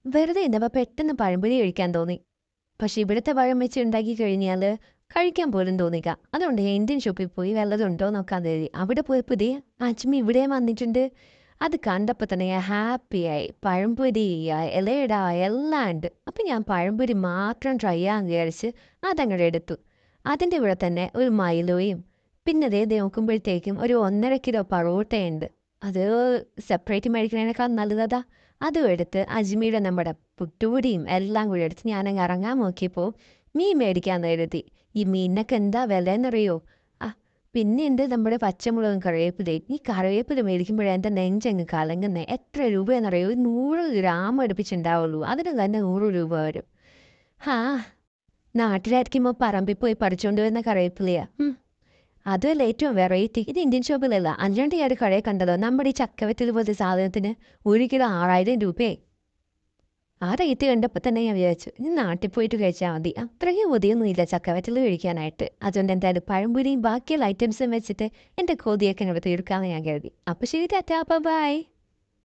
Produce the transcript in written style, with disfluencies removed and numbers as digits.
വെറുതെ ഇരുന്നപ്പോൾ പെട്ടെന്ന് പഴംപൊരി കഴിക്കാൻ തോന്നി. പക്ഷെ ഇവിടുത്തെ പഴം വെച്ച് ഉണ്ടാക്കി കഴിഞ്ഞാൽ കഴിക്കാൻ പോലും തോന്നില്ല. അതുകൊണ്ട് ഞാൻ ഇന്ത്യൻ ഷോപ്പിൽ പോയി വല്ലതും ഉണ്ടോ നോക്കാൻ കരുതി. അവിടെ പോയപ്പോൾ ഇതേ അജ്മി ഇവിടെയും വന്നിട്ടുണ്ട്. അത് കണ്ടപ്പോൾ തന്നെ ഞാൻ ഹാപ്പിയായി. പഴംപൊരി, ഇലയിട എല്ലാം ഉണ്ട്. അപ്പം ഞാൻ പഴംപൊരി മാത്രം ട്രൈ ചെയ്യാൻ വിചാരിച്ച് അതങ്ങോട്ട് എടുത്തു. അതിൻ്റെ കൂടെ തന്നെ ഒരു മൈലോയും പിന്നെ ദേ നോക്കുമ്പോഴത്തേക്കും ഒരു 1.5 കിലോ പറോട്ടയുണ്ട്. അത് സെപ്പറേറ്റ് മേടിക്കുന്നതിനേക്കാൾ നല്ലതാ. അതും എടുത്ത് അജ്മീയുടെ നമ്മുടെ പുട്ടുപൊടിയും എല്ലാം കൂടി എടുത്ത് ഞാനങ്ങ് ഇറങ്ങാൻ നോക്കിയപ്പോൾ മീൻ മേടിക്കാൻ കരുതി. ഈ മീനിനൊക്കെ എന്താ വിലയെന്നറിയോ? ആ പിന്നെയുണ്ട് നമ്മുടെ പച്ചമുളകും കറിവേപ്പിലയും. ഈ കറിവേപ്പില മേടിക്കുമ്പോഴേ എൻ്റെ നെഞ്ചങ്ങ് കലങ്ങുന്നേ. എത്ര രൂപയെന്നറിയോ? ഒരു 100 ഗ്രാം അടുപ്പിച്ചുണ്ടാവുള്ളൂ. അതിന് തന്നെ 100 രൂപ വരും. ഹാ, നാട്ടിലായിരിക്കുമ്പോൾ പറമ്പിൽ പോയി പറിച്ചുകൊണ്ട് വരുന്ന കറിവേപ്പിലയാ. അതുമല്ല ഏറ്റവും വെറൈറ്റി. ഇത് ഇന്ത്യൻ ഷോപ്പിലല്ല, അഞ്ചാണ്ട് കടയിൽ കണ്ടതോ നമ്മുടെ ഈ ചക്കവറ്റൽ പോലത്തെ സാധനത്തിന് 1 കിലോ 6000 രൂപയായി. ആ റേറ്റ് കണ്ടപ്പോൾ തന്നെ ഞാൻ വിചാരിച്ചു ഇനി നാട്ടിൽ പോയിട്ട് കഴിച്ചാൽ മതി. അത്രയും കൊതിയൊന്നുമില്ല ചക്കവറ്റൽ കഴിക്കാനായിട്ട്. അതുകൊണ്ട് എന്തായാലും പഴംപൊരിയും ബാക്കിയുള്ള ഐറ്റംസും വെച്ചിട്ട് എൻ്റെ കൊതിയൊക്കെ ഇവിടെ തീർക്കാമെന്ന് ഞാൻ കരുതി. അപ്പോൾ ശരി, ടാറ്റാ, ബൈ.